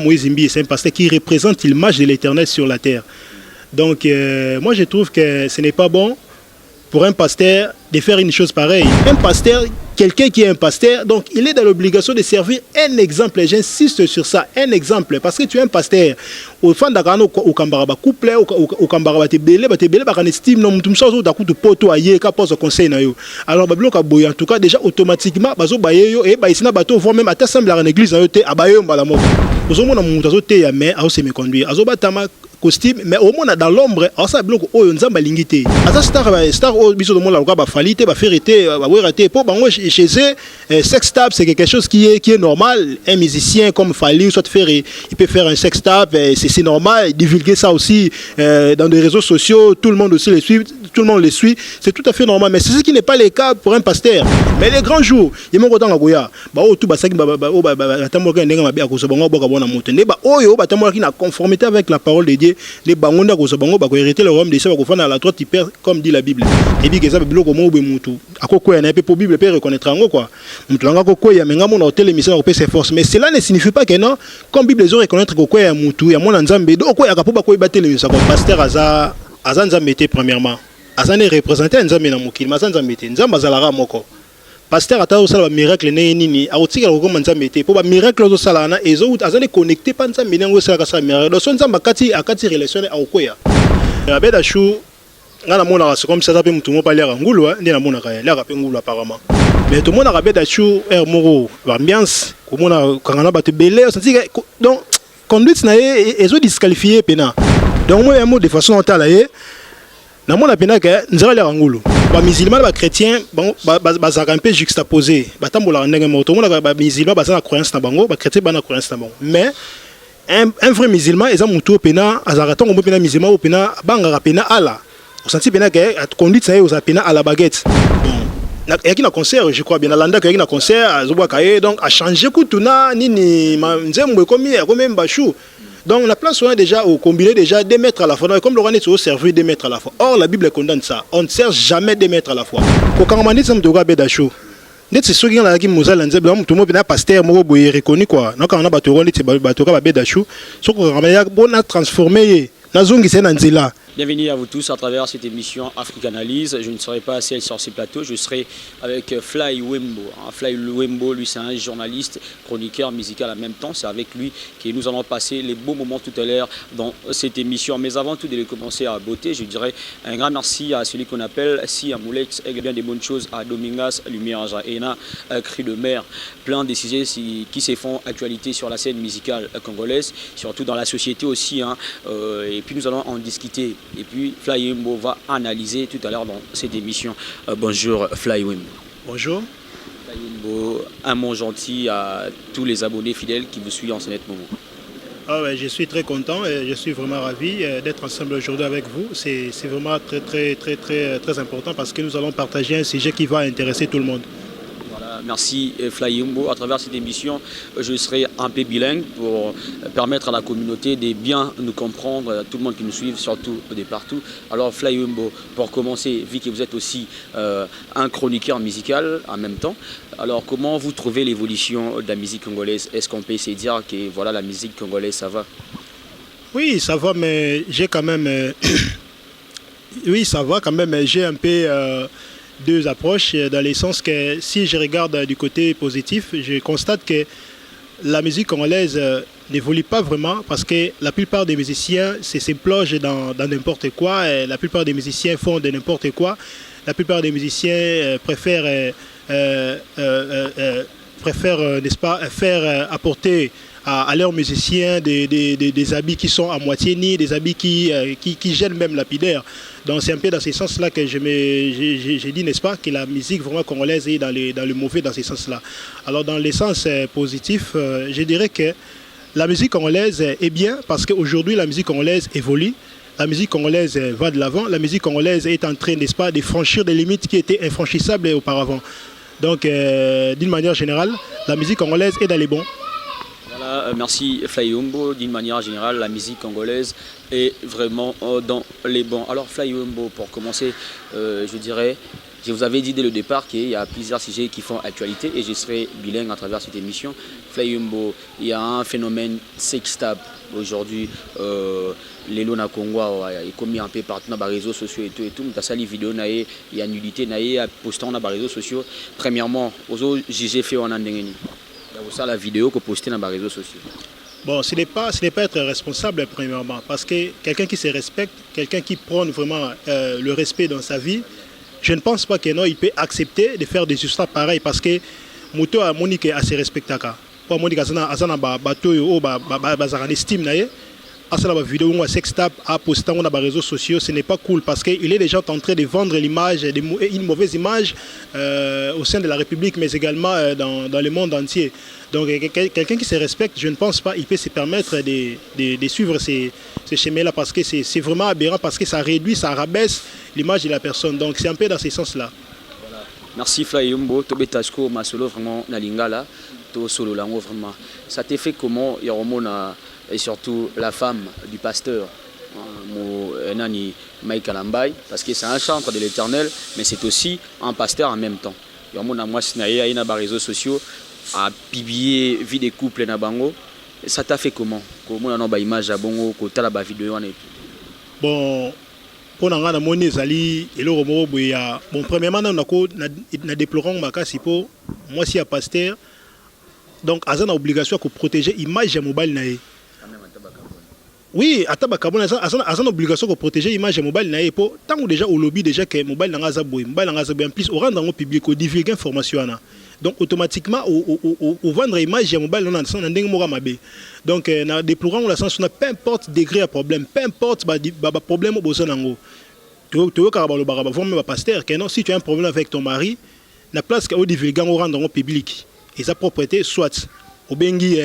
Moïse Imbi, c'est un pasteur qui représente l'image de l'Éternel sur la terre. Donc, moi, je trouve que ce n'est pas bon pour un pasteur de faire une chose pareille. Un pasteur, quelqu'un qui est un pasteur, donc il est dans l'obligation de servir un exemple. J'insiste sur ça, un exemple. Parce que tu es un pasteur. Au fond d'Akano, au Kambaraba couple, au Kambaraba Tebele, Bakane estime, non, tout ça, d'acoup de poto aïe, qu'apporte au conseil. Alors, en tout cas, déjà automatiquement, Bazo Bayeyo, et Baïsina Bato, voire même à t'assembler à l'église, à Bayeyo, Balamo. Nous sommes dans mon tazoté, mais à se me conduire. Azobatama costume, mais au moins dans l'ombre, on sait bloc oh on zamba lingité. Asa star au biso de mon la ba falité, ba ferité, ba wérité pour bango chez eux sex tape c'est quelque chose qui est normal. Un musicien comme Fali soit faire il peut faire un sex tape, c'est normal, divulguer ça aussi dans des réseaux sociaux, tout le monde aussi les suit, tout le monde les suit, c'est tout à fait normal, mais c'est ce qui n'est pas le cas pour un pasteur. Mais les grands jours, il y a mon temps à goya, ba oh tout ba saki ba tamoka ndenga mabe akoso bango boka bona moto ne ba oyo ba tamoka na conformité avec la parole de Dieu. Les bangonda ko bango ba ko hériter le royaume des cieux ko fana à la droite il perd comme dit la Bible et puis que ça biloko mo be mutu akoko na pe pour Bible peut reconnaître ngo quoi mutu langa ko ya menga mo na hôtel émission ko ses forces mais cela ne signifie pas que non comme Bible les reconnaître ko ya mutu ya mona nzambe do ko ya ka po ba ko batele ça ko pasteur aza nzambe te premièrement aza ne représenter nzambe na mokili ma nzambe te nzamba zalara moko pasteur ata osala ba miracle ne nini aotika ko manza mete po ba miracle zo sala na ezo azane connecter pa nzambe nango sala ka sa miracle do son nzamba akati relation akoya abeda chou ngana mona c'est comme ça pe mutu mo pa lera ngulu ndi na mona ka lera pe ngulu apparemment mais tout monde abeda chou moro ambiance ko mona kangana ba te belé donc conduite na ezo disqualifier pena donc moi un mot de façon tala na mona pena ke nzara lera ngulu ba musulman ba chrétien ba za un peu juxtaposé ba tambola ndenge moto mona ba musulman ba za na croyance na bango ba chrétien ba na croyance na bango mais un vrai musulman eza mutu pena azarata ngombo pena musulman pena banga pena ala on senti pena ke conduite ça aux pena à la baguette bon yaki na concert je crois bien na landa yaki na concert azobwa kaye donc a changer kutuna nini nzembo komi mbashu. Donc la place on a déjà au combiné déjà 2 mètres à la fois. Comme l'on est au servir 2 mètres à la fois. Or la Bible condamne ça. On ne sert jamais 2 mètres à la fois. Quand on dit ça me doit bedachou. Net c'est ce qui là qui mozal nzeba tout le monde bien pasteur mo boye reconnu quoi. Donc on a batoro net batoka bedachou. Ce qu'on ramaya bon a transformé na zongi c'est nzela. Bienvenue à vous tous à travers cette émission Afrique Analyse. Je ne serai pas seul sur ce plateau, je serai avec Fly Wembo. Fly Wembo, lui c'est un journaliste, chroniqueur musical en même temps. C'est avec lui que nous allons passer les beaux moments tout à l'heure dans cette émission. Mais avant tout de commencer à beauté, je dirais un grand merci à celui qu'on appelle Si Amoulex et bien des bonnes choses à Domingas, Lumière Jaena, Cri de Mer. Plein de sujets qui se font actualité sur la scène musicale congolaise, surtout dans la société aussi. Et puis nous allons en discuter. Et puis Fly Wembo va analyser tout à l'heure dans cette émission. Bonjour Fly Wembo. Bonjour. Fly Wembo, un mot gentil à tous les abonnés fidèles qui vous suivent en ce moment. Ah ouais, je suis très content et je suis vraiment ravi d'être ensemble aujourd'hui avec vous. C'est vraiment très important parce que nous allons partager un sujet qui va intéresser tout le monde. Merci Fly Wembo. À travers cette émission, je serai un peu bilingue pour permettre à la communauté de bien nous comprendre, à tout le monde qui nous suit, surtout de partout. Alors Fly Wembo, pour commencer, vu que vous êtes aussi un chroniqueur musical en même temps, alors comment vous trouvez l'évolution de la musique congolaise? Est-ce qu'on peut se dire que voilà, la musique congolaise, ça va? Oui, ça va, mais j'ai quand même... oui, ça va quand même, mais j'ai un peu... deux approches dans le sens que si je regarde du côté positif, je constate que la musique congolaise n'évolue pas vraiment parce que la plupart des musiciens se plongent dans n'importe quoi, et la plupart des musiciens font de n'importe quoi, la plupart des musiciens préfèrent n'est-ce pas, faire apporter à leurs musiciens des habits qui sont à moitié nus, des habits qui gênent même lapidaire. Donc c'est un peu dans ce sens-là que j'ai dit, n'est-ce pas, que la musique vraiment congolaise est dans le mauvais dans ce sens-là. Alors dans le sens positif, je dirais que la musique congolaise est bien parce qu'aujourd'hui la musique congolaise évolue. La musique congolaise va de l'avant. La musique congolaise est en train, n'est-ce pas, de franchir des limites qui étaient infranchissables auparavant. Donc d'une manière générale, la musique congolaise est dans les bons. Voilà, merci Fly Wembo. D'une manière générale, la musique congolaise est vraiment dans les bons. Alors Fly Wembo, pour commencer, je dirais, Je vous avais dit dès le départ qu'il y a plusieurs sujets qui font actualité et je serai bilingue à travers cette émission. Fly Wembo, il y a un phénomène sextap aujourd'hui. Les lois na Congo est commis un peu partout dans les réseaux sociaux et tout. Tu as sali vidéo il y a nullité naïe à poster dans les réseaux sociaux. Premièrement, aux juger fait en andengeni. Il y a aussi la vidéo que poster dans les réseaux sociaux. Bon, ce n'est pas être responsable premièrement, parce que quelqu'un qui se respecte, quelqu'un qui prône vraiment le respect dans sa vie, je ne pense pas qu'il peut accepter de faire des histoires pareilles, parce que Mouto a Monique a se respecté. Pour Monique a bateau ou estime la vidéo ou sextape à poster dans les réseaux sociaux, ce n'est pas cool parce qu'il est déjà en train de vendre l'image, une mauvaise image au sein de la République, mais également dans le monde entier. Donc quelqu'un qui se respecte, je ne pense pas qu'il peut se permettre de suivre ces schémas-là parce que c'est vraiment aberrant, parce que ça réduit, ça rabaisse l'image de la personne. Donc c'est un peu dans ce sens-là. Voilà. Merci Fly Wembo, Tobetasko, Masolo, vraiment, Nalingala, To Solo Lango, vraiment. Ça t'est fait comment, Yoromona, et surtout la femme du pasteur, Mike Alambay, parce que c'est un chantre de l'Éternel, mais c'est aussi un pasteur en même temps. Yoromona, moi, Sinaïa, il y a des réseaux sociaux, à publier vie des couples na bango. Ça t'a fait comment? Comment on a une image à bongo, côté la vidéo et tout. Bon, pour nous on a monné zali et le romo boya. Bon, premièrement na déplorons ma cas pour moi si un pasteur. Donc azan a obligation de protéger l'image mobile naé. Oui, ataba kabona azan obligation de protéger l'image mobile naé pour tant ou déjà au lobby déjà que mobile na ngaza boy, mobile na ngaza boy en plus au rendre en public au divulguer information na. Donc automatiquement au vendre image mobile on a un ndenge moko mabe. Donc na déplorant la sens on a peu importe degré à problème, peu importe ba problème au besoin nango. Tu ka ba lo ba vraiment ba pasteur que non si tu as un problème avec ton mari, na place que au divulguer au rendre en public et sa propriété soit au bengi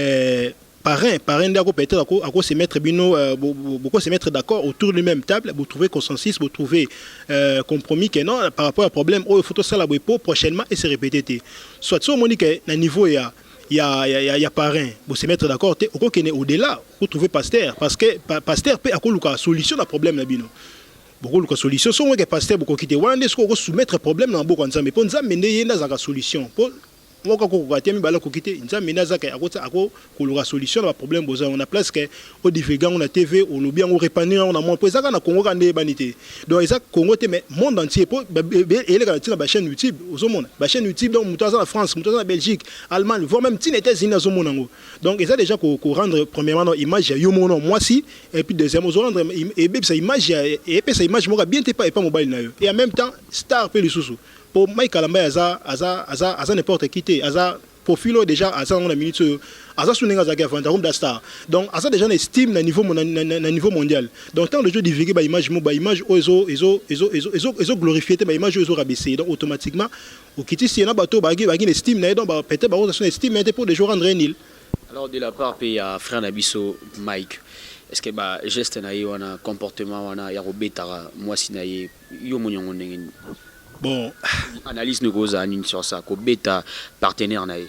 parrain d'ako peut-être à se mettre bino beaucoup se mettre d'accord autour de même table pour trouver consensus, pour trouver compromis que non par rapport à problème il faut tout ça la pour prochainement et se répéter soit sur monique na niveau il y a parrain pour se mettre d'accord au qu'on est au-delà pour trouver pasteur parce que pasteur peut akoluka solution à problème na bino beaucoup de solution sont que pasteur beaucoup quitter wande ce qu'on soumettre problème dans beaucoup nzambe pour nzambe ndeye na za solution pour moi quand on a mis bala kokité nzambe naza ka ako kolora solution na problème boza on a place que au divulgant on a TV on lobby on répandre on a mon pour ça na Congo ka ndé banité donc ça Congo te mais monde entier pour et les ba chaîne YouTube au monde ba chaîne YouTube donc mutaza en France mutaza en Belgique Allemagne voire même tin États-Unis au monde donc ça déjà ko rendre premièrement image yo mon moi si et puis deuxième au rendre et ça image et puis ça image mo bien te pas mobile na yo et en même temps star pe le sous pour Mike Alambay aza n'importe qui te aza profilo déjà aza on a minute aza souninga za gafantarum da star donc aza déjà estime na niveau mondial donc tant le jeu divulguer ba image ozo glorifier ba image ozo rabaisser donc automatiquement au kiti si na bateau ba estime na donc peut-être ba son estime mais pour des jours rendre nil. Alors de la part il y a frère Nabiso Mike, est-ce que ba geste na yo na comportement wana ya robetara moi sinaye yo munyongo ndengeni. Bon, analyse nous goza sur ça ko beta partenaire naé.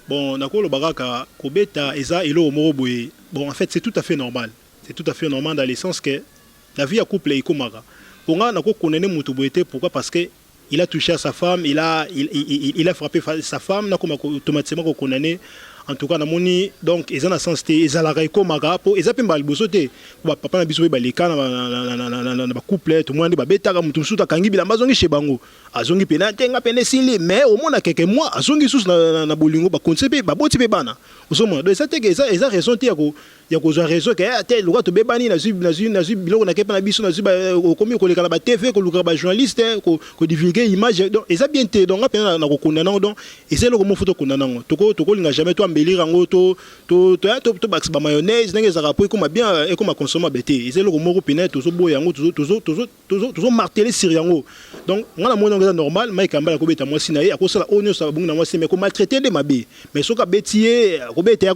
Bon, nakolo baraka ko beta eza elo moroboé. Bon, en fait, c'est tout à fait normal. C'est tout à fait normal dans le sens que la vie à couple est komara. Pour nga nako connaître mutuboité pourquoi parce que il a touché à sa femme, il a frappé sa femme nako automatiquement ko connaître. En tout cas, namoni donc ils ont la sens ils la raiko maga pour ils appellent balbosoté papa na biso ba leka na ba couple tout le monde ba betaka mutu suta kangi bila mazongi chez bango azongi pena tenga pene sili mais au moins quelques mois azongi sous na bolingo ba konsepe ba boti pe bana osoma donc ça te que ça ils ont raison ya ko raison que tel loi to bebani na biloko na kepa na biso na ba komi ko leka ba TV ko luka ba journaliste ko divulguer image donc ils ont bien te donc apena na ko kondana donc et c'est le mo photo kondana toko linga jamais toi mbelira ngo to bax ba mayonnaise ndenge za rapport comme bien et comme consommer bété et c'est le mo ko pena to so boya ngo to marteler sur yango donc ngana mo ndenge normal Mike Kambala ko beta moi sinaye akosala onyo sa bungu na moi mais ko maltraiter de mabe mais soka betier ko beta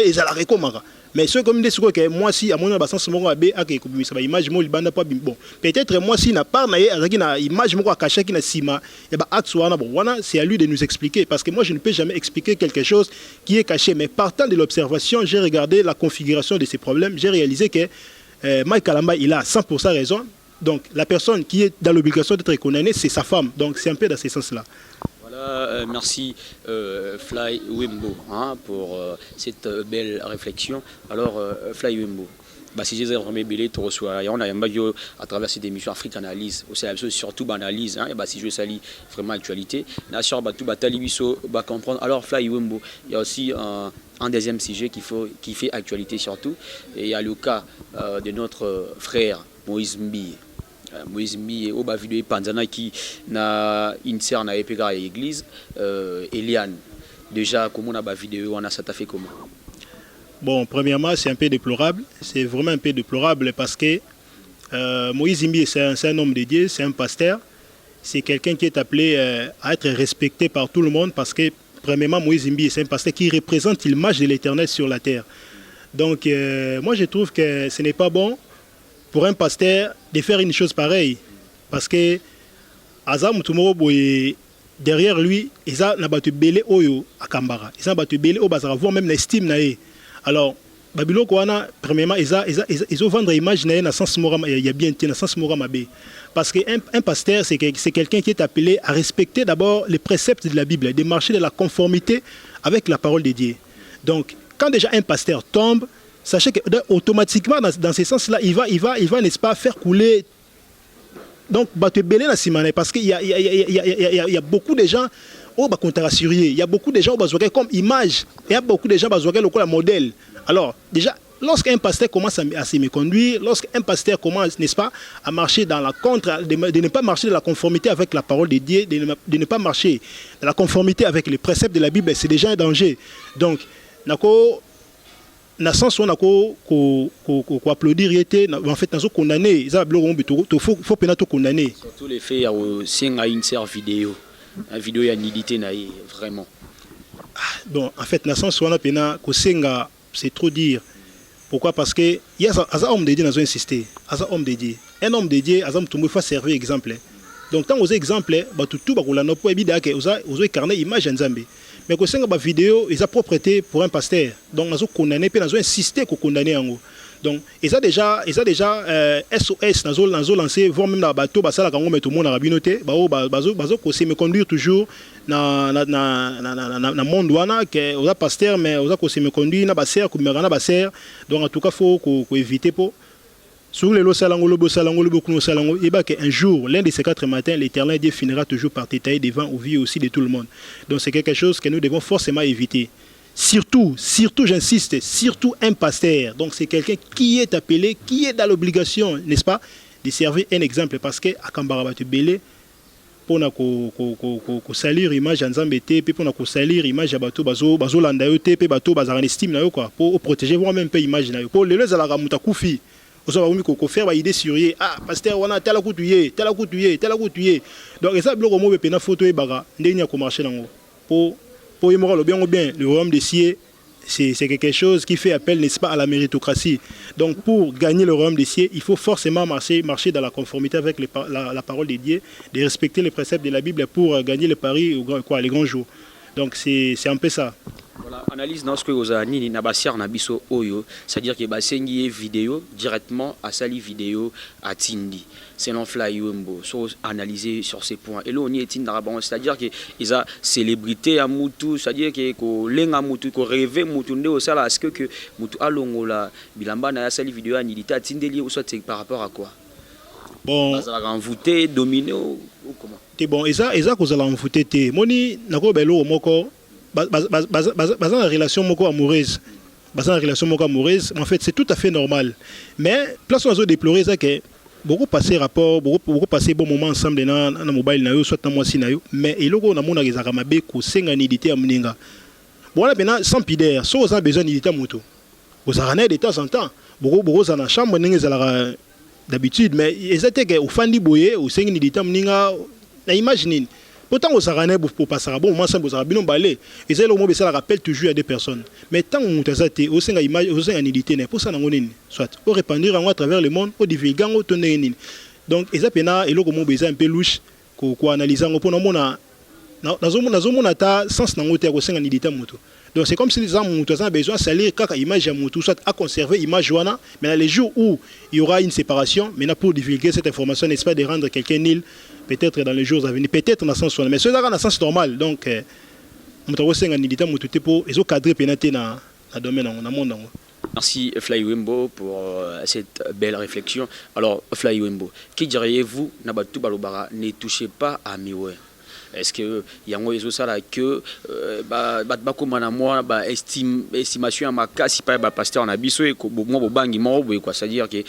et za la rekomaka mais ce comme des que moi si à mon sens mon abe ak ko bimisa ba image mo libanda pas bon peut-être moi si na part na ye azaki na image moko akacha ki na sima et ba axe wana bon wana c'est à lui de nous expliquer parce que moi je ne peux jamais expliquer quelque chose qui est caché mais partant de l'observation j'ai regardé la configuration de ces problèmes j'ai réalisé que Mike Alambay il a 100% raison Donc la personne qui est dans l'obligation d'être condamnée, c'est sa femme. Donc c'est un peu dans ce sens-là. Voilà, merci Fly Wembo pour cette belle réflexion. Alors Fly Wembo, si j'ai vraiment belé, tu reçois, on a à travers cette émission Afrique Analyse, aussi surtout analyse, si je salis vraiment actualité, nation tout batalibiso comprendre. Alors Fly Wembo, il y a aussi un deuxième sujet qui fait actualité surtout, et il y a le cas de notre frère Moïse Mbi. Moïse Mbi au bas vidéo Panzana qui na inser na epega à l'église Eliane. Déjà comment on a bas vidéo on a ça t'a fait comment? Bon, premièrement, c'est un peu déplorable. C'est vraiment un peu déplorable parce que Moïse Mbi, c'est un homme de Dieu, c'est un pasteur. C'est quelqu'un qui est appelé à être respecté par tout le monde parce que, premièrement, Moïse Mbi, c'est un pasteur qui représente l'image de l'Éternel sur la terre. Donc, moi, je trouve que ce n'est pas bon pour un pasteur de faire une chose pareille. Parce que, Azam Tumoro, derrière lui, il a battu Belé Oyo à Kambara. Il a battu Belé Oyo, voire même l'estime. Alors, Babylone, premièrement, ils ont vendu l'image dans le sens moral, il y a bien dans le sens moral. Parce qu'un pasteur, c'est quelqu'un qui est appelé à respecter d'abord les préceptes de la Bible, de marcher de la conformité avec la parole de Dieu. Donc, quand déjà un pasteur tombe, sachez qu'automatiquement, dans ce sens-là, il va n'est-ce pas, faire couler. Donc, parce qu'il y a beaucoup de gens il y a beaucoup de gens comme image, il y a beaucoup de gens comme modèle. Alors, déjà, lorsqu'un pasteur commence à se méconduire, lorsqu'un pasteur commence, n'est-ce pas, à marcher dans la contre, de ne pas marcher dans la conformité avec la parole de Dieu, de ne pas marcher dans la conformité avec les préceptes de la Bible, c'est déjà un danger. Donc, na sens on a ko applaudir en fait nazo condamner ça faut peine to condamner surtout les faits au sien à une vidéo la vidéo ya nudité na vraiment bon en fait na sens on a peine ko senga c'est trop dire pourquoi parce que il y a un homme de Dieu nazo insister un homme de Dieu azam tumbo fa servir exemple donc tant aux exemples ba tout ba ko la no po ebida ke ozo incarner image nzambe. Mais que c'est une vidéo, ils ont propreté pour un pasteur. Donc, nous avons condamné, puis nous avons insisté qu'on condamne. Donc, ils ont déjà SOS, nous avons lancé, voire même dans le bateau, ça, tout le monde a binoté, ils me conduire toujours dans le monde, où a pasteur, mais où a me conduire, dans le basser, donc en tout cas, il faut éviter pour. Sur les lots salangolo, un jour, l'un de ces 4 matins, l'Éternel Dieu finira toujours par détailler devant aux vies aussi de tout le monde. Donc c'est quelque chose que nous devons forcément éviter. Surtout, j'insiste, surtout un pasteur. Donc c'est quelqu'un qui est appelé, qui est dans l'obligation, n'est-ce pas, de servir un exemple. Parce que à Kambarabatu Belé, pour salir l'image de Nzambe, pour salir l'image de Bato, Bazo Landayote, Bato Bazaranestime, pour protéger moi-même l'image. Pour les gens, Koufi. Vous avez faire une idée sur pasteur, on a tel coup tué. Donc, ça, il y a photo et baga, il y a marché pour y bien, le royaume des cieux, c'est quelque chose qui fait appel, n'est-ce pas, à la méritocratie. Donc, pour gagner le royaume des cieux, il faut forcément marcher dans la conformité avec la parole de Dieu, de respecter les préceptes de la Bible pour gagner le pari, les grands jours. Donc, c'est un peu ça. Voilà, analyse dans ce que vous avez dit, c'est-à-dire que basengi vidéo directement à sali vidéo à Tindi. C'est non Fly Wembo, analyser sur ces points. Et là on y est c'est-à-dire que ils a célébrité à Moutou, c'est-à-dire que lenga Moutou, que rêver Moutou ndé au sala, est-ce que Moutou alongola bilamba na sali vidéo à Nidita Tindi ou soit c'est par rapport à quoi? Bon, ça va envoûter, dominer ou comment? C'est bon, et ça que vous allez envoûter. Moni nako belo moko. Basant la relation amoureuse, en fait, c'est tout à fait normal. Mais, place où on a déploré, c'est que beaucoup passé rapport, beaucoup passé bon moment ensemble dans le mobile, soit dans moi, mais il y a un des aramabé qui sont en édité à Mninga. Bon, là, maintenant, sans pidère, si vous avez besoin d'éditer à Moutou, vous avez de temps en temps, beaucoup dans la chambre, d'habitude, mais ils étaient qu'au fan du boyer, au sein d'éditer à Mninga, imaginez. Pourtant, on s'arrête pour passer à bon moment, on a bien balé. Et c'est le mot, ça rappelle toujours à des personnes. Mais tant qu'on a été au sein de l'image, au sein de l'édité, pour ça, on soit au répandre à travers le monde, au divulguer, au tonner. Donc, et ça, et le mot, un peu louche, qu'on analyse, pour nous, dans un sens, on a au sein de l'édité. Donc c'est comme si les hommes ont besoin de salir quand image soit à conserver image wana, mais dans les jours où il y aura une séparation, maintenant pour divulguer cette information, n'est-ce pas de rendre quelqu'un nul, peut-être dans les jours à venir, peut-être dans le sens mais cela dans le sens normal. Donc on va senga nidita mututé pour les cadrer pénétrer dans le domaine dans le monde. Merci Fly Wembo pour cette belle réflexion. Alors Fly Wembo, qui diriez-vous Nabatu Balobara ne touchez pas à Miwe? Est-ce que yango ezo sala que bakoma moi estimation ya makasi pa ba pasteur na biso e ko mo bobangi mo boye quoi, c'est-à-dire que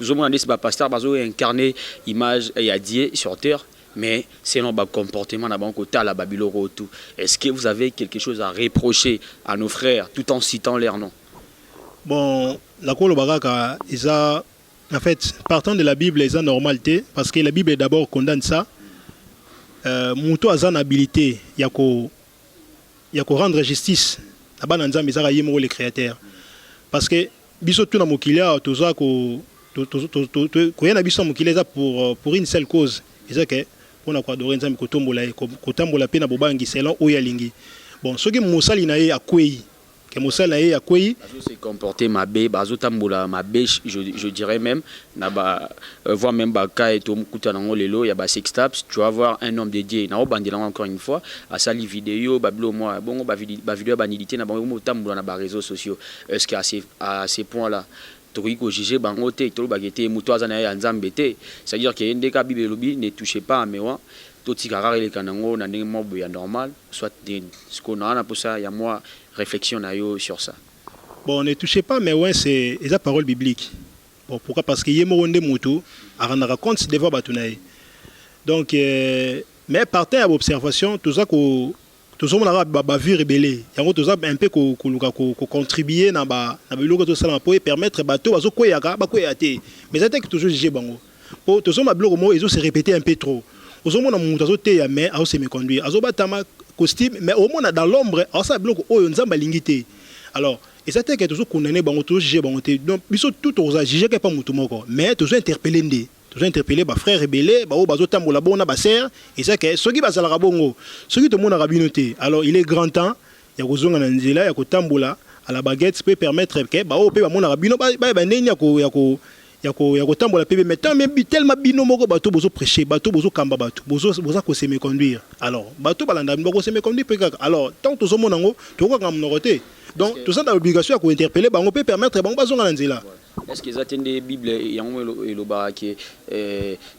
zomona ndesi ba pasteur bazo incarner image ya Dieu sur terre, mais selon le comportement na banko tala babiloko tout. Est-ce que vous avez quelque chose à reprocher à nos frères tout en citant leur nom? Bon, la Kolo Baraka, en fait, partant de la Bible, ils ont normalité, parce que la Bible d'abord condamne ça. Mouto a une habilité, il y a qu'à rendre justice. Là-bas, dans le créateur. Parce que, biso tout na mokilia, tout ça, pour une seule cause. C'est que, on a quoi adorer nzambe kotambola pe na bobangi selon oyalingi. Bon, ce qui mosali na ye akwei. Que Moussa a quoi se comporter ma bé, bazotambola ma bé, je dirais même, voir même Baka et Tom Koutanango Lelo, il y a sextaps, tu vas voir un homme dédié, na bandela encore une fois, à sali vidéo, bablo moi, bon, vidéo banilité, na bon tambola na réseaux sociaux. Est-ce qu'à ces points-là, Toriko jugé bangote, tolo bagete, mutoaza na ya nzambete, c'est-à-dire que ndeka Bible lobi ne touchez pas à mewa. Tout ce qui est kanango na ndenge mo boya normal, soit ce qu'on a pour ça, il y a moi réflexion sur ça. Bon, ne touchez pas, mais ouais, c'est la parole biblique. Bon, pourquoi? Parce qu'il y a moronde moutou, à rendre compte de voir batunaï. Donc, mais partant à l'observation, tout ça que tout ça on a vu rébellé. Il y a tout ça un peu qu'on contribuer dans ba biloko tout ça pour permettre bateau azo koyaka ba koyate. Mais c'est que toujours jugé bango. Pour tout ça ma biloko mo ils se répéter un peu trop. Aux hommes, on a sauté à mais à se me conduire. Azobatama costume, mais au moins dans l'ombre, à ça bloque oh on zamba lingité. Alors, et ça que toujours condamné, bon toujours jugé, bon donc ils sont tout aux jugé que pas mutumoko, mais toujours interpellé ndé, toujours interpellé ba frère rebellé, ba bazotambola bona ba sœur, et ça que ceux qui basala rabongo, ceux qui tout le monde a rabinoté. Alors il est grand temps, il y a kozonga na nzela, il y a kotambola à la baguette peut permettre que ba pe ba mona rabino ba ndeni yako tambola pebe mais tellement bino moko bato bozo prêcher bato bozo kamba bato bozo ko se me conduire. Alors bato balanda boko se me conduire pe kaka. Alors tant to zo monango to ko ngam noroté. Donc tout ça dans l'obligation à interpeller bango peut permettre bango bazonga na nzela. Est-ce qu'ils attendent des Bibles yango et lo baraki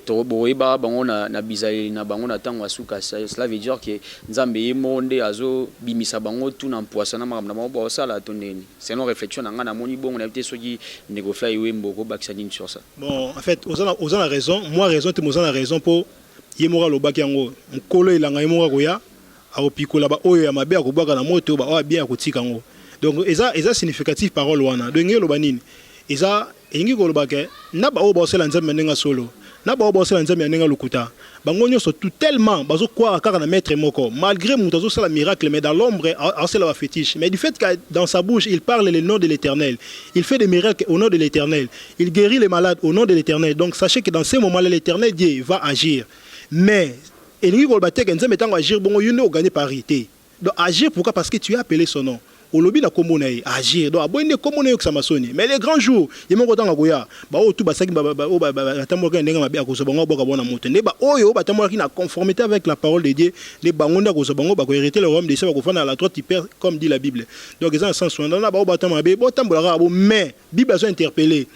to boyeba bango na bizali na bango na tango asuka, cela veut dire que nzambe yemonde azo bimisa bango tout na poisson na makamna bango ça la toneni. C'est une réflexion na ngana moni bon on a été soki nego Fly Wembo ko bakisani sur ça. Bon, en fait, aux a raison, moi raison te mozana raison pour yemora lo baki yango nkolo ilanga yemora koya a opikola ba oyo ya mabe akobaka na moto ba o bien akotika ngo. Donc eza significatif parole wana. Donc ngelo banini eza engi ko lo bake na ba o ba sela nzambe nenga solo. Na ba o ba sela nzambe nenga lukuta. Bango nyoso tout tellement bazo croire kaka na maître moko malgré mutazo sala miracle mais dans l'ombre a sela ba fétiche. Mais du fait que dans sa bouche il parle le nom de l'Éternel, il fait des miracles au nom de l'Éternel, il guérit les malades au nom de l'Éternel. Donc sachez que dans ces moments-là l'Éternel Dieu va agir. Mais engi ko lo bate que nzambe tango agir bongo yuno gagner parité. Donc agir pourquoi? Parce que tu as appelé son nom. Au lobby na komonaï agir donc aboine komonaï que ça m'a sonné mais les grands jours il m'a content goya ba o tout ba saki ba tamoka ndenga mabe akoso bango boka bona moto ne ba oyo ba tamoka na conformité avec la parole de Dieu les bangonda ko so bango ba ko hériter le royaume de Dieu ba ko fana à la droite hyper comme dit la Bible. Donc ils ont un sens dans ba o ba tamoka bo tambola bo mais Bible a interpellé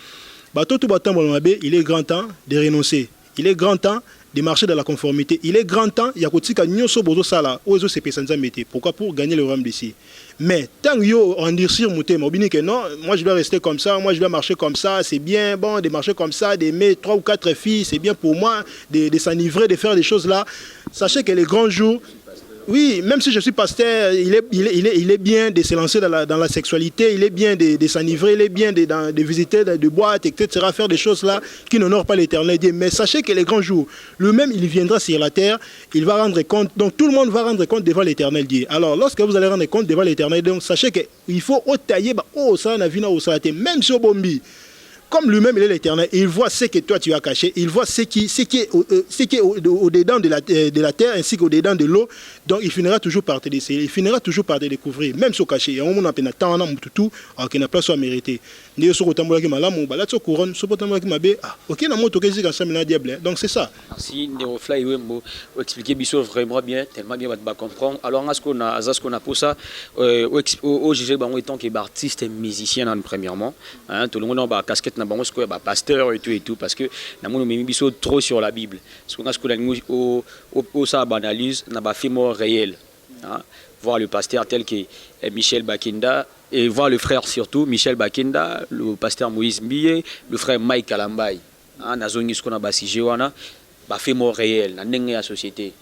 ba tout ba tambola mabe il est grand temps de renoncer, il est grand temps de marcher dans la conformité, il est grand temps il y a kotika nyoso bozo sala ozo se pesanza mété pourquoi? Pour gagner le royaume d'ici. Mais tant yo endurcir mouté mobini que non, moi je dois rester comme ça, moi je dois marcher comme ça, c'est bien bon de marcher comme ça, d'aimer 3 ou 4 filles, c'est bien pour moi de s'enivrer, de faire des choses là. Sachez que les grands jours, oui, même si je suis pasteur, il est bien de se lancer dans la sexualité, il est bien de s'enivrer, il est bien de visiter des boîtes, etc., faire des choses là qui n'honorent pas l'Éternel Dieu. Mais sachez que les grands jours, lui-même, il viendra sur la terre, il va rendre compte, donc tout le monde va rendre compte devant l'Éternel Dieu. Alors, lorsque vous allez rendre compte devant l'Éternel Dieu, sachez qu'il faut tailler, oh, ça, on a vu, même si au bombi. comme lui-même il est l'Éternel, il voit ce que toi tu as caché, il voit ce qui est au-dedans de la terre ainsi qu'au-dedans de l'eau. Donc il finira toujours par te laisser, il finira toujours par te découvrir, même si caché. Il y a un moment où on a tout, alors qu'il n'a pas soit mérité. Donc c'est ça. Merci Fly Wembo, expliquer Bissot vraiment bien, tellement bien va comprendre. Alors ce qu'on a pour ça, au juger bon étant que artiste et musicien premièrement, hein, tout le monde a casquette na bango ce que pasteur et tout parce que na mon Bissot trop sur la Bible. Ce qu'on a au ça analyse n'a pas fait mort réel. Hein, voir le pasteur tel que Michel Bakinda et voir le frère surtout Michel Bakinda, le pasteur Moïse Mbiye, le frère Mike Kalambay. Hein, na zone ce qu'on a bassigé wana ba fait mort réel na ndenge ya société.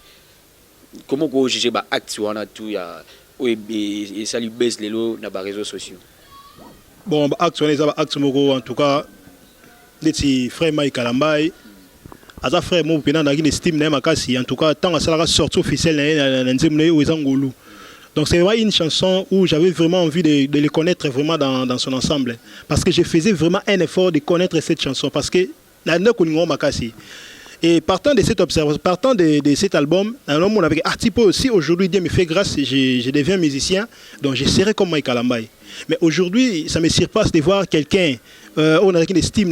Comment vous jugez ba acte wana tout ya et ça lui baisse les lots na ba réseaux sociaux. Bon acte wana ça acte moko en tout cas les frère Mike Kalambay aza frère mo pena na qui estime na makasi en tout cas tant ça la sortie officielle na nzemne o ezangolu. Donc c'est une chanson où j'avais vraiment envie de le connaître vraiment dans son ensemble parce que je faisais vraiment un effort de connaître cette chanson parce que na ndeko makasi. Et partant de cette observation, partant de cet album, on avait article aussi aujourd'hui Dieu me fait grâce, je deviens musicien, donc je serai comme Mike Kalambay. Mais aujourd'hui, ça me surpasse de voir quelqu'un, on a une estime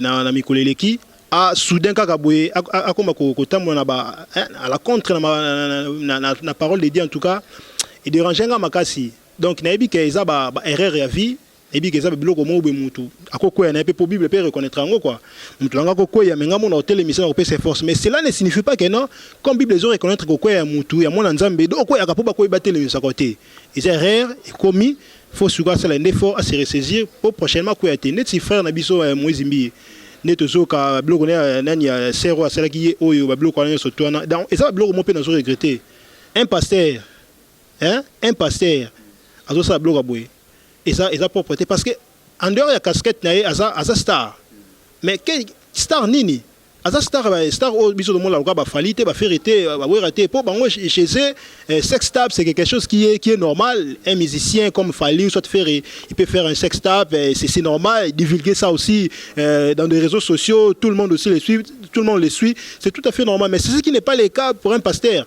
na mikoleleki, a soudain kakaboué, a comme à la contre na parole de Dieu en tout cas, et déranger nga makasi. Donc na ebi ke eza ba erreur ya vie. Et bien que ça biloko mo be mutu akoko ya na pe pour Bible peut reconnaître ngo quoi mutu langa koko ya menga mona hotel émission ko pesa force mais cela ne signifie pas que non comme Bible les reconnaître koko ya mutu ya mona nzambe donc ko ya ka po battre les côté et erreur et commis faut suga ça l'effort à se ressaisir pour prochainement ko ya te net si frère na biso Moïse Mbiye net zo ka biloko na nani ya sero asala ki oyo ba biloko na so twana donc et ça biloko mo pe na zo regretter un pasteur azo ça biloko boy. Et ça propreté parce que en dehors de la casquette nae aza star mais quel star nini aza star au biso de monde la ba falite ba ferité ba weraté pour bango chez eux sex tape c'est quelque chose qui est normal. Un musicien comme Fally soit faire il peut faire un sex tape c'est normal, divulguer ça aussi dans des réseaux sociaux, tout le monde aussi les suit, c'est tout à fait normal, mais c'est ce qui n'est pas le cas pour un pasteur.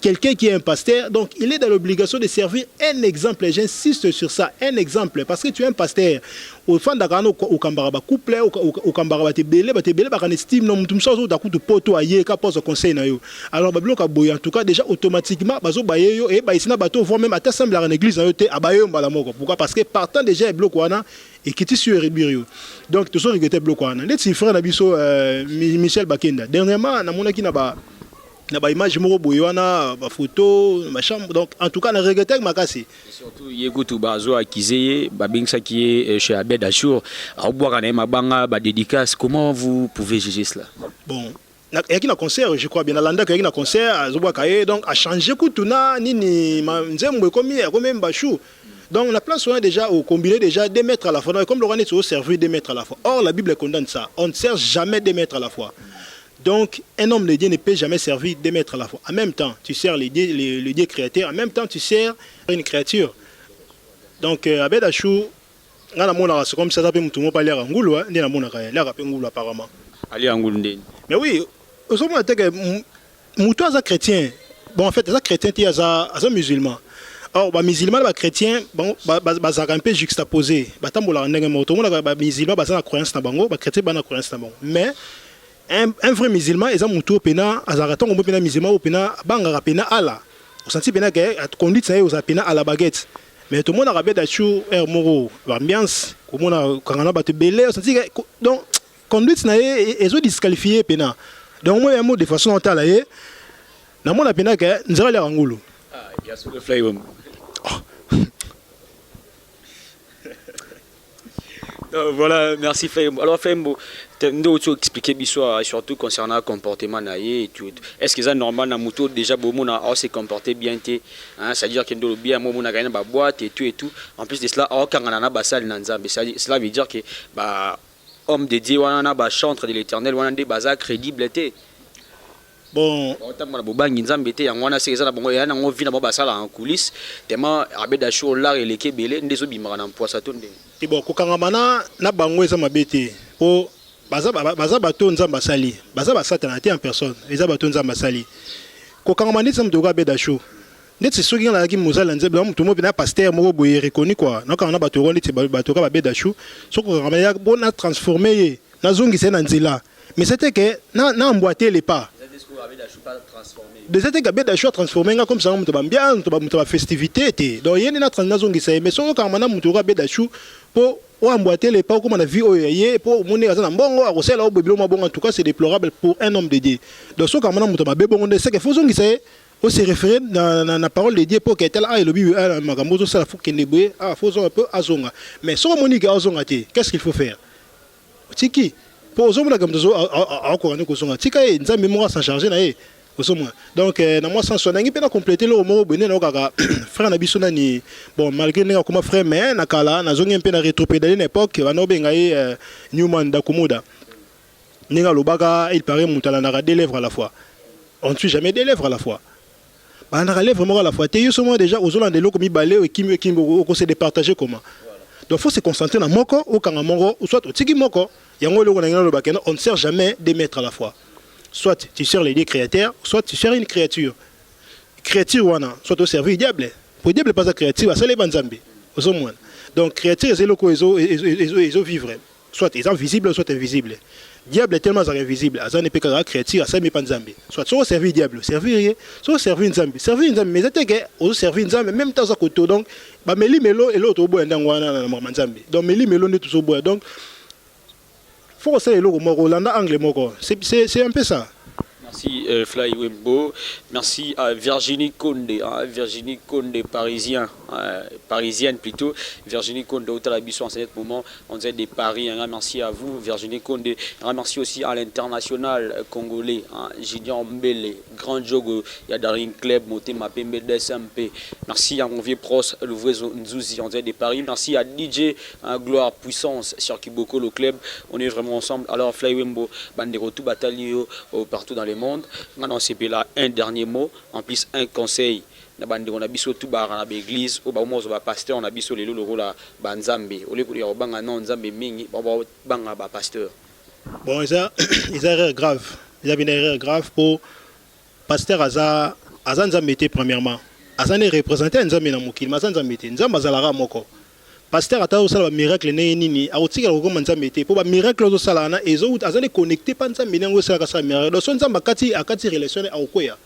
Quelqu'un qui est un pasteur, donc il est dans l'obligation de servir un exemple. J'insiste sur ça, un exemple. Parce que tu es un pasteur. Au fond d'Agano, au Kambaraba couple, au Kambaraba Tebele, estime, non, tout ça, au de poto aïe, qu'à pose conseil. Alors, en tout cas, déjà automatiquement, bazo bayeyo et baïsina bateau, voire même à t'assembler à l'église, à bayeyo balamoko. Pourquoi? Parce que partant déjà, il bloque et qui est sur Ribirio. Donc, tout ça, il était bloqué. Les petits frères Nabiso, Michel Bakinda. Dernièrement, na mona qui n'a pas. Na ba image moko boyana ba photo ma chambre donc en tout cas na regretter makasi surtout yegutu bazo akizeye ba bingsa qui est chez Abed Achour a boire na mabanga ba dédicace. Comment vous pouvez juger cela? Bon il y a qui na concert je crois bien na landa qu'il y a na concert azoboa kaye donc a changer kutuna nini nzembo komi même bachou. Donc la place on a déjà au combiné déjà 2 mètres à la fois. Comme l'on est au servir 2 mètres à la fois. Or la Bible condamne ça. On ne sert jamais 2 mètres à la fois. Donc, un homme de Dieu ne peut jamais servir 2 mètres à la fois. En même temps, tu sers le Dieu créateur. En même temps, tu sers une créature. Donc, Abed Achour, c'est comme ça, ça peut me parler à Ngoulou, apparemment. Mais oui, au moment où tu es chrétien, bon, en fait, tu es chrétien, tu es musulman. Or, les musulmans, les chrétiens, ils sont un peu juxtaposés. Les musulmans, ils ont la croyance, les chrétiens, ils ont la croyance. Mais, un vrai musulman est un moutou pena azaraton on pena musulman pena banga pena ala on senti pena que conduite ça aux pena à la baguette mais tout le monde a Abed Achour moro l'ambiance comme on a quand on a battu belé on senti donc conduite na est disqualifié pena donc moi un mot de façon ontalaye na mona pena que nzara la ngulu bien sûr le Fly Wembo. Voilà, merci Fembo. Alors Fembo, tu as expliqué surtout concernant le comportement naïe et tout. Est-ce que c'est normal na moto déjà bon a se comporter bien hein, c'est-à-dire que ndolo bien mo na gagner ba boîte et tout. En plus de cela, quand on a ba salle na nzambe, cela veut dire que ba homme de Dieu wana ba chantre de l'Éternel wana de baza crédibilité. Bon, bobangi nzambe te yango wana seza na bongo ya nango vina basala en coulisses tellement abeda show là et leke belé ndezo bimaka na poisa to ndenge. et bon kokangama na bango eza mabete po baza bato nzamba sali baza basatana te en personne eza bato nzamba sali kokangama ndetse mto ka beda show ndetse soki ngala ki muzala nzebe na mtu mo bina pasteur moko boye reconnu quoi na kana bato ro ndetse bato ka beda show soko kokangama ya bona transformer na zongi c'est na nzela mais c'était que na emboîter les pas de cette gabé choix transformé comme ça on bien on festivité donc il y a une transaction qui s'est mais son quand on a monté gabé d'achou pour emboîter les pas comme on a vu oyer pour monter à bongo à recel au bébé bon en tout cas c'est déplorable pour un homme de Dieu donc son quand on a monté ma bébé on sait que faut qui c'est au se référer dans la parole de Dieu pour que tel a le bible magambo ça faut qu'il neboué ah faut un peu azonga mais son monique azonga qu'est-ce qu'il faut faire tiki pour aux hommes là comme ça encore nous qu'on tika et nza mémoire sans charger na e donc na moi sans sonner peut compléter le mot bonné na kaka frère na biso nani bon malgré nga comme frère mais na kala na zongi un peu na rétropédaler l'époque bana benga Newman Dakomoda ninga lobaka il paraît mutala na deux lèvres à la fois on ne tue jamais deux lèvres à la fois ba na lèvres vraiment à la fois te yo déjà aux Hollandais lo comme balé et kimbo ko se départager comment donc faut se concentrer na moko au kanga moko ou soit au tiki moko yango lo na lo bakena on ne sert jamais deux maîtres à la fois. Soit tu sers les deux créateurs, soit tu sers une créature. Créature wana, soit tu sers le diable. Pour le diable pas sa créature, c'est les banzambi. Donc créature c'est le quoi ils vivre. Soit ils sont visibles, soit invisibles. Diable est tellement invisible, azan ne peut que créature, ça mais pas nzambi. Soit tu servir diable, servir, soit servir nzambi. Servir nzambi, mais c'est que on servir nzambi même temps ça koto donc ba meli melo et l'autre bois ndangwana na nzambi. Donc meli melo ne tout bois donc faut que ça le moko landa anglais moko c'est un peu ça. Merci Fly Wembo, merci à Virginie Condé, Virginie Condé parisienne plutôt, Virginie Condé au Talabiso en ce moment, on dit des paris, merci à vous Virginie Condé, merci aussi à l'international congolais, Gideon Mbele, Grand Jogo, il y a Darin Club, Moté Mapembe DSMP, merci à mon vieux pros, Louvrezo Nzouzi, on dit des paris, merci à DJ Gloire Puissance sur Kiboko le club, on est vraiment ensemble, alors Fly Wembo, Bandero tout Batalio partout dans le monde. Maintenant c'est là un dernier mot en plus un conseil na bande on a biso tout bar na l'église au ba mo ba pasteur on a biso lelo lo la banzambe au lieu de banga non nzambe mingi banga ba pasteur bon ça ils erreur grave il y a une erreur grave pour pasteur aza nzambe premièrement aza ne représenter nzambe na mokili ma nzambe nzambe azalara moko pasteur ata osala miracle ne nini aotika ko nzambe te po ba miracle zo sala na ezo azali connecté pa nzambe nango sala ka sa miracle donc nzambe akati relation aokoya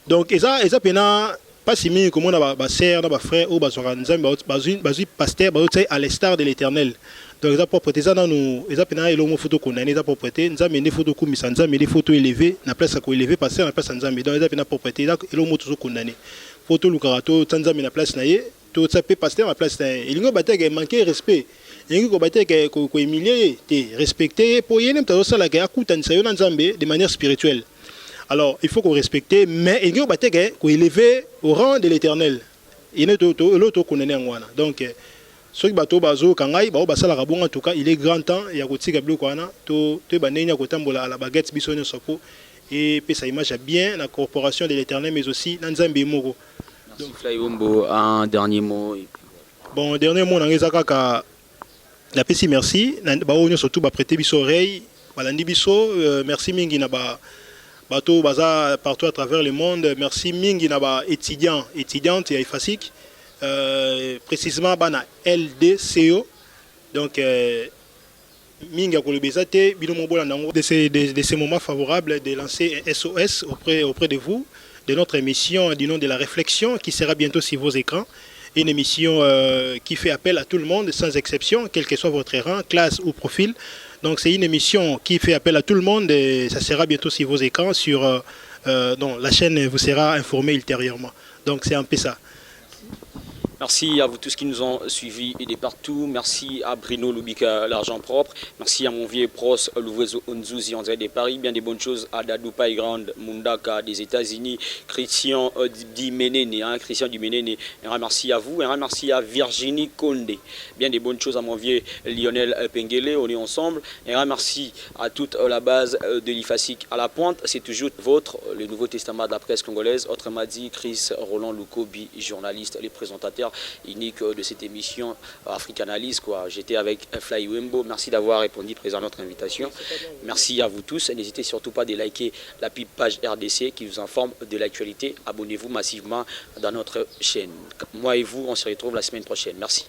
donc eza pena pas simi comme on a ba sœur na ba frère ou ba zora nzambe bazui pasteur bazui à l'estar de l'Éternel donc eza propreté eza nanu eza pena elo mo photo condamné eza propreté nzambe ne photo kumisa nzambe ne photo élevé na place ko élevé pasteur na place nzambe donc eza pena propreté elo mo toujours condamné photo lukarato nzambe na place na ye tout ça peut passer à place il y a batté manquer respect il y a batté ko humilier te respecter pour y même ça la ga kuta nsayo nzambe de manière spirituelle alors il faut qu'on respecte mais il y a batté ko élever au rang de l'Éternel il est l'autre connaît ngwana donc ceux qui bateau bazo kangai ba basala ka bon en tout cas il est grand temps ya ko tika bloko wana to banenya ko tambola à la baguette bisonyo sopo et puis ça image bien la corporation de l'Éternel mais aussi nzambe moko. Donc Fly Wembo, un dernier mot. Bon, dernier mot, la PC merci. On surtout prêter biso oreille. Balandi biso, merci mingi na ba bateau baza partout à travers le monde. Merci mingi na ba étudiante et IFASIC. Précisément bana LDCO. Donc mingi a kolobezate binomo bola nango de ces moments favorables de lancer un SOS auprès de vous. De notre émission du nom de la réflexion qui sera bientôt sur vos écrans. Une émission qui fait appel à tout le monde sans exception, quel que soit votre rang, classe ou profil. Donc c'est une émission qui fait appel à tout le monde et ça sera bientôt sur vos écrans. La chaîne vous sera informée ultérieurement. Donc c'est un peu ça. Merci à vous tous qui nous ont suivis et de partout. Merci à Bruno Lubika, l'argent propre. Merci à mon vieux pros Louvezo Onzouzi, on dirait de Paris. Bien des bonnes choses à Dadoupa et Grande Mundaka des États-Unis. Christian Dimenene, Christian Dimenene. Un grand merci à vous. Un grand merci à Virginie Condé. Bien des bonnes choses à mon vieux Lionel Pengele. On est ensemble. Un grand merci à toute la base de l'IFASIC à la pointe. C'est toujours votre, le Nouveau Testament de la presse congolaise. Autrement dit, Chris Roland Lukobi, journaliste, les présentateurs unique de cette émission Africanalyse. J'étais avec Fly Wembo. Merci d'avoir répondu présent à notre invitation. Merci à vous tous. N'hésitez surtout pas de liker la page RDC qui vous informe de l'actualité. Abonnez-vous massivement dans notre chaîne. Moi et vous, on se retrouve la semaine prochaine. Merci.